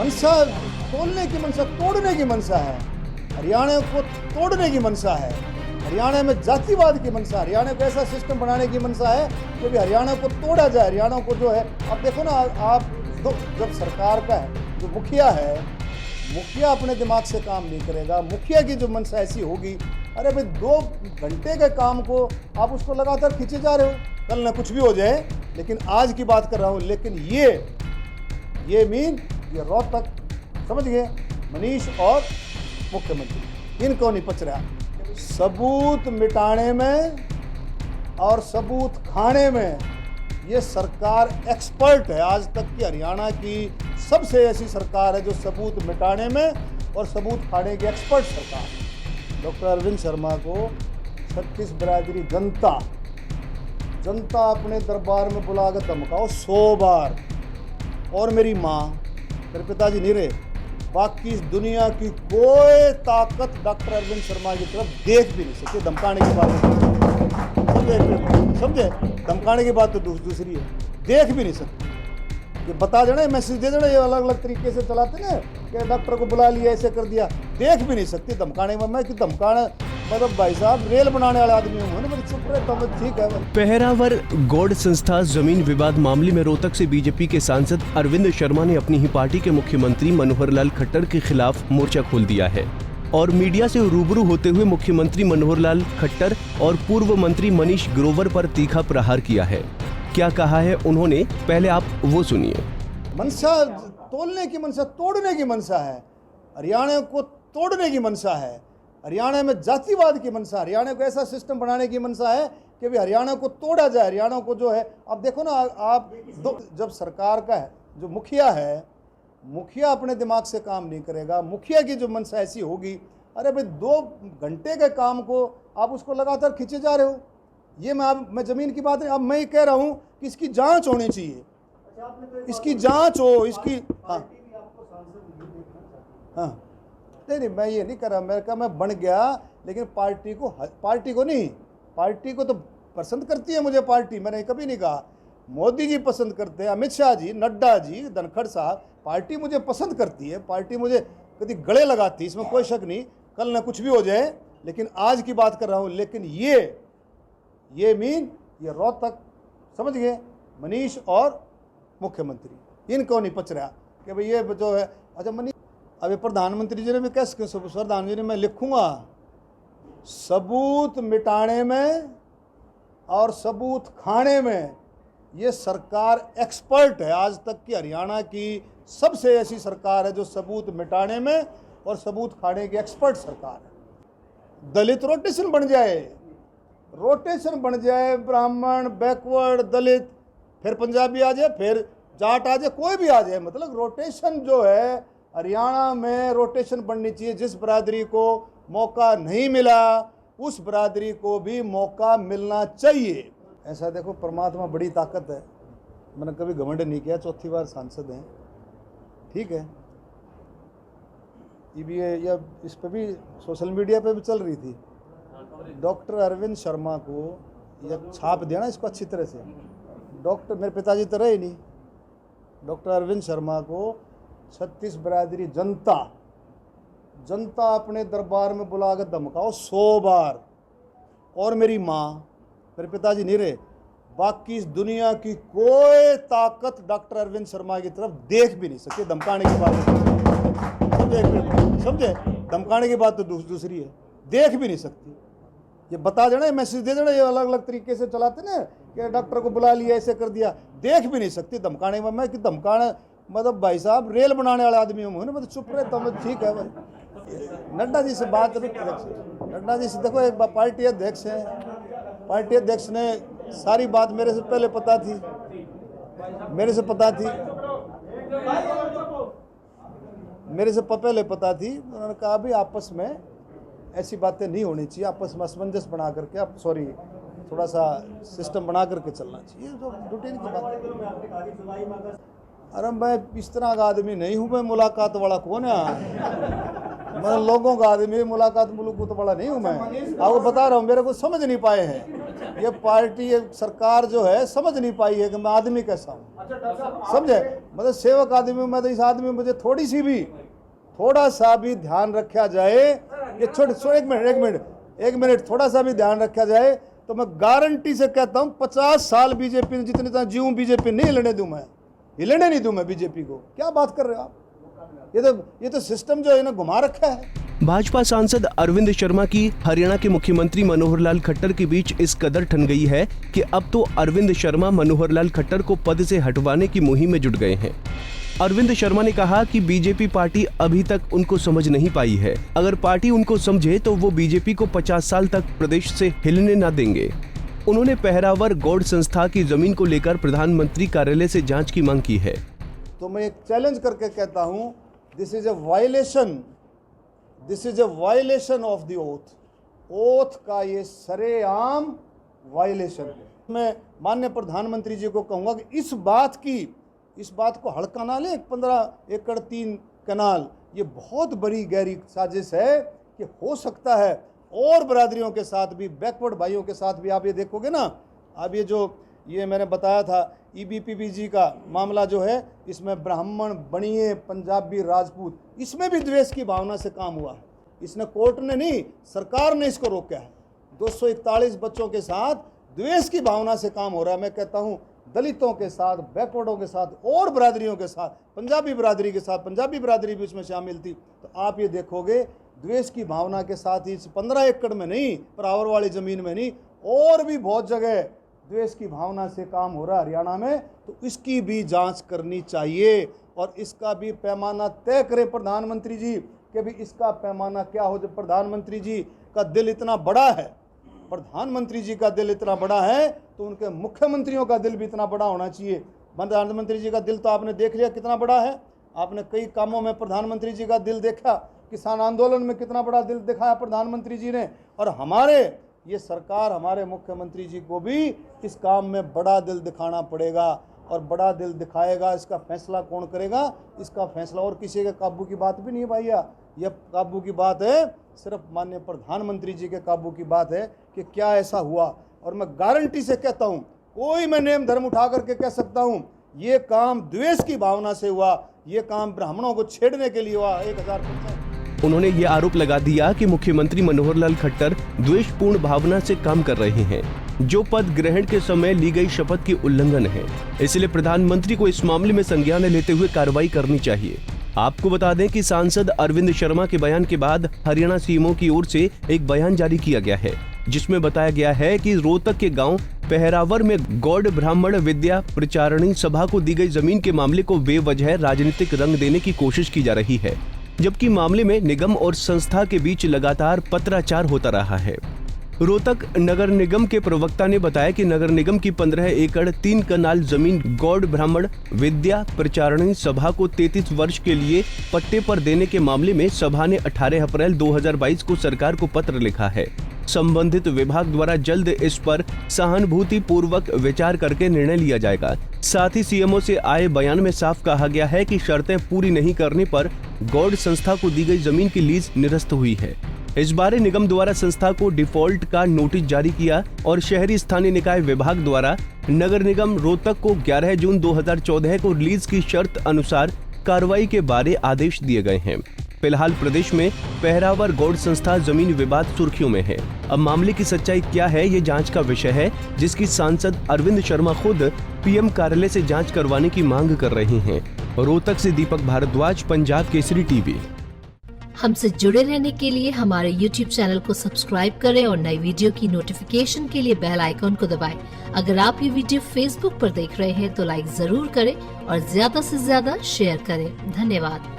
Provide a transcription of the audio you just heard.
मंशा तोड़ने की मंशा, तोड़ने की मंशा है। हरियाणा को तोड़ने की मंशा है। हरियाणा में जातिवाद की मंशा, हरियाणा को ऐसा सिस्टम बनाने की मंशा है कि भी हरियाणा को तोड़ा जाए। हरियाणा को जो है, अब देखो ना, आप जब सरकार का है जो मुखिया है, मुखिया अपने दिमाग से काम नहीं करेगा। मुखिया की जो मंशा ऐसी होगी, अरे भाई 2 घंटे के काम को आप उसको लगातार खींचे जा रहे हो, कल ना कुछ भी हो जाए। लेकिन आज की बात कर रहा हूँ। लेकिन ये रोहतक, समझ गए, मनीष और मुख्यमंत्री, इनको नहीं पच रहा। सबूत मिटाने में और सबूत खाने में ये सरकार एक्सपर्ट है। आज तक की हरियाणा की सबसे ऐसी सरकार है जो सबूत मिटाने में और सबूत खाने की एक्सपर्ट सरकार है। डॉक्टर अरविंद शर्मा को 36 बिरादरी जनता अपने दरबार में बुलाकर धमकाओ 100 बार, और मेरी माँ, मेरे पिताजी नहीं रहे, बाकी इस दुनिया की कोई ताकत डॉक्टर अरविंद शर्मा की तरफ देख भी नहीं सकती। धमकाने की बात समझे, धमकाने की बात तो दूसरी है, देख भी नहीं सकती। ये बता देना, मैसेज दे देना, ये अलग अलग तरीके से चलाते ना कि डॉक्टर को बुला लिया, ऐसे कर दिया, देख भी नहीं सकती धमकाने में। मैं कि धमकाना मतलब भाई साहब रेल बनाने वाले आदमी हूँ ना, मेरी चुप रहे तो ठीक है। पहरावर गौड़ संस्था जमीन विवाद मामले में रोहतक से बीजेपी के सांसद अरविंद शर्मा ने अपनी ही पार्टी के मुख्यमंत्री मनोहर लाल खट्टर के खिलाफ मोर्चा खोल दिया है और मीडिया से रूबरू होते हुए मुख्यमंत्री मनोहर लाल खट्टर और पूर्व मंत्री मनीष ग्रोवर पर तीखा प्रहार किया है। क्या कहा है उन्होंने, पहले आप वो सुनिए। मंशा तोड़ने की मंशा, तोड़ने की मंशा है। हरियाणा को तोड़ने की मंशा है। हरियाणा में जातिवाद की मंशा, हरियाणा को ऐसा सिस्टम बनाने की मंशा है कि भी हरियाणा को तोड़ा जाए। हरियाणा को जो है, अब देखो ना, आप जब सरकार का है जो मुखिया है, मुखिया अपने दिमाग से काम नहीं करेगा। मुखिया की जो मंशा ऐसी होगी, अरे भाई 2 घंटे के काम को आप उसको लगातार खींचे जा रहे हो। ये मैं ज़मीन की बात नहीं, अब मैं ये कह रहा हूँ कि इसकी जांच होनी चाहिए, इसकी जांच हो, इसकी। हाँ नहीं, मैं ये नहीं कर रहा। मैं कहा मैं बन गया, लेकिन पार्टी को नहीं, पार्टी को तो पसंद करती है मुझे पार्टी, मैंने कभी नहीं कहा। मोदी जी पसंद करते हैं, अमित शाह जी, नड्डा जी, धनखड़ साहब, पार्टी मुझे पसंद करती है, पार्टी मुझे कभी गले लगाती है, इसमें कोई शक नहीं, कल ना कुछ भी हो जाए। लेकिन आज की बात कर रहा हूँ। लेकिन ये रोहतक, समझ गए, मनीष और मुख्यमंत्री, इनको नहीं पच रहा कि भाई ये जो है। अच्छा मनीष, अभी प्रधानमंत्री जी ने भी कैसे, प्रधानमंत्री जी ने, मैं लिखूंगा सबूत मिटाने में और सबूत खाने में ये सरकार एक्सपर्ट है। आज तक की हरियाणा की सबसे ऐसी सरकार है जो सबूत मिटाने में और सबूत खाने की एक्सपर्ट सरकार है। दलित रोटेशन बन जाए, ब्राह्मण, बैकवर्ड, दलित, फिर पंजाबी आ जाए, फिर जाट आ जाए, कोई भी आ जाए, मतलब रोटेशन जो है हरियाणा में रोटेशन बननी चाहिए। जिस बिरादरी को मौका नहीं मिला उस बिरादरी को भी मौका मिलना चाहिए। ऐसा देखो, परमात्मा बड़ी ताकत है, मैंने कभी घमंड नहीं किया, 4थी बार सांसद हैं, ठीक है। ये भी या इस पर भी सोशल मीडिया पे भी चल रही थी। डॉक्टर अरविंद शर्मा को या छाप देना इसको अच्छी तरह से। डॉक्टर, मेरे पिताजी तो रहे नहीं, डॉक्टर अरविंद शर्मा को 36 बिरादरी जनता अपने दरबार में बुलाकर धमकाओ 100 बार, और मेरी माँ, मेरे पिताजी नहीं रहे, बाकी इस दुनिया की कोई ताकत डॉक्टर अरविंद शर्मा की तरफ देख भी नहीं सकती। धमकाने की बात समझे, धमकाने की बात तो दूसरी है, देख भी नहीं सकती। ये बता देना, मैसेज दे देना, ये अलग अलग तरीके से चलाते ना कि डॉक्टर को बुला लिया, ऐसे कर दिया, देख भी नहीं सकती धमकाने में। मैं कि धमकाना मतलब भाई साहब रेल बनाने वाले आदमी हूँ ना, मतलब चुप रहे तो मैं ठीक है भाई। नड्डा जी से बात, नड्डा जी से देखो, एक पार्टी अध्यक्ष हैं, पार्टी अध्यक्ष ने सारी बात मेरे से पहले पता थी, उन्होंने कहा अभी आपस में ऐसी बातें नहीं होनी चाहिए, आपस में असमंजस बना करके, आप थोड़ा सा सिस्टम बना करके चलना चाहिए, जो रूटीन की बात। अरे मैं इस तरह का आदमी नहीं हूँ, मैं मुलाकात वाला कौन है, मैं लोगों का आदमी, मुलाकात वाला नहीं हूँ मैं, आपको बता रहा हूँ, मेरे को समझ नहीं पाए हैं। ये पार्टी, ये सरकार जो है समझ नहीं पाई है कि मैं आदमी कैसा हूँ, समझे? मतलब सेवक आदमी हूँ मैं, तो इस आदमी में मुझे थोड़ा सा भी ध्यान रखा जाए, ये छोटे एक मिनट थोड़ा सा भी ध्यान रखा जाए तो मैं गारंटी से कहता हूँ 50 साल बीजेपी ने जितने तक जीऊँ बीजेपी नहीं हिलने दूँ मैं, हिलने नहीं दूँ मैं बीजेपी को। क्या बात कर रहे हो आप? ये तो सिस्टम जो है ना घुमा रखा है। भाजपा सांसद अरविंद शर्मा की हरियाणा के मुख्यमंत्री मनोहर लाल खट्टर के बीच इस कदर ठन गई है कि अब तो अरविंद शर्मा मनोहर लाल खट्टर को पद से हटवाने की मुहिम में जुट गए हैं। अरविंद शर्मा ने कहा कि बीजेपी पार्टी अभी तक उनको समझ नहीं पाई है। अगर पार्टी उनको समझे तो वो बीजेपी को 50 साल तक प्रदेश से हिलने न देंगे। उन्होंने पहरावर गौड़ संस्था की जमीन को लेकर प्रधानमंत्री कार्यालय से जांच की मांग की है। तो मैं एक चैलेंज करके कहता हूँ, this is a violation of the oath का ये सरेआम वायलेशन है। मैं माननीय प्रधानमंत्री जी को कहूँगा कि इस बात को हल्का ना ले। 15 एकड़ 3 कनाल, ये बहुत बड़ी गहरी साजिश है कि हो सकता है और बरादरियों के साथ भी, बैकवर्ड भाइयों के साथ भी। आप ये देखोगे ना, अब ये मैंने बताया था EBPBG का मामला जो है, इसमें ब्राह्मण, बनिए, पंजाबी, राजपूत, इसमें भी द्वेष की भावना से काम हुआ है। इसने कोर्ट ने नहीं, सरकार ने इसको रोका है। 241 बच्चों के साथ द्वेष की भावना से काम हो रहा है। मैं कहता हूँ दलितों के साथ, बैकवर्डों के साथ और बरादरियों के साथ, पंजाबी बरादरी के साथ, पंजाबी बरादरी भी उसमें शामिल थी। तो आप ये देखोगे द्वेष की भावना के साथ ही 15 एकड़ में नहीं, परावर वाली ज़मीन में नहीं, और भी बहुत जगह द्वेष की भावना से काम हो रहा है हरियाणा में। तो इसकी भी जांच करनी चाहिए और इसका भी पैमाना तय करें प्रधानमंत्री जी कि भी इसका पैमाना क्या हो। जब प्रधानमंत्री जी का दिल इतना बड़ा है, प्रधानमंत्री जी का दिल इतना बड़ा है, तो उनके मुख्यमंत्रियों का दिल भी इतना बड़ा होना चाहिए। प्रधानमंत्री जी का दिल तो आपने देख लिया कितना बड़ा है। आपने कई कामों में प्रधानमंत्री जी का दिल देखा, किसान आंदोलन में कितना बड़ा दिल दिखाया प्रधानमंत्री जी ने। और हमारे ये सरकार, हमारे मुख्यमंत्री जी को भी इस काम में बड़ा दिल दिखाना पड़ेगा और बड़ा दिल दिखाएगा। इसका फैसला कौन करेगा? इसका फैसला और किसी के काबू की बात भी नहीं है भैया। यह काबू की बात है, सिर्फ माननीय प्रधानमंत्री जी के काबू की बात है कि क्या ऐसा हुआ। और मैं गारंटी से कहता हूँ, कोई मैं नेम धर्म उठा करके कह सकता हूँ, ये काम द्वेष की भावना से हुआ, ये काम ब्राह्मणों को छेड़ने के लिए हुआ 1000%। उन्होंने ये आरोप लगा दिया कि मुख्यमंत्री मनोहर लाल खट्टर द्वेषपूर्ण भावना से काम कर रहे हैं, जो पद ग्रहण के समय ली गई शपथ की उल्लंघन है। इसलिए प्रधानमंत्री को इस मामले में संज्ञान लेते हुए कार्रवाई करनी चाहिए। आपको बता दें कि सांसद अरविंद शर्मा के बयान के बाद हरियाणा सीएमओ की ओर से एक बयान जारी किया गया है, जिसमें बताया गया है कि रोहतक के गांव पहरावर में गौड़ ब्राह्मण विद्या प्रचारणी सभा को दी गई जमीन के मामले को बेवजह राजनीतिक रंग देने की कोशिश की जा रही है, जबकि मामले में निगम और संस्था के बीच लगातार पत्राचार होता रहा है। रोहतक नगर निगम के प्रवक्ता ने बताया कि नगर निगम की 15 एकड़ 3 कनाल जमीन गौड़ ब्राह्मण विद्या प्रचारणी सभा को 33 वर्ष के लिए पट्टे पर देने के मामले में सभा ने 18 अप्रैल 2022 को सरकार को पत्र लिखा है। संबंधित विभाग द्वारा जल्द इस पर सहानुभूति पूर्वक विचार करके निर्णय लिया जाएगा। साथ ही सीएमओ से आए बयान में साफ कहा गया है कि शर्तें पूरी नहीं करने पर गौड़ संस्था को दी गई जमीन की लीज निरस्त हुई है। इस बारे निगम द्वारा संस्था को डिफॉल्ट का नोटिस जारी किया और शहरी स्थानीय निकाय विभाग द्वारा नगर निगम रोहतक को 11 जून 2014 को लीज की शर्त अनुसार कार्रवाई के बारे आदेश दिए गए हैं। फिलहाल प्रदेश में पहरावर गौड़ संस्था जमीन विवाद सुर्खियों में है। अब मामले की सच्चाई क्या है, ये जांच का विषय है, जिसकी सांसद अरविंद शर्मा खुद पीएम कार्यालय से जांच करवाने की मांग कर रहे हैं। रोहतक से दीपक भारद्वाज, पंजाब केसरी टीवी। हमसे जुड़े रहने के लिए हमारे YouTube चैनल को सब्सक्राइब करें और नई वीडियो की नोटिफिकेशन के लिए बेल आइकॉन को दबाएं। अगर आप ये वीडियो Facebook पर देख रहे हैं तो लाइक जरूर करें और ज्यादा से ज्यादा शेयर करें। धन्यवाद।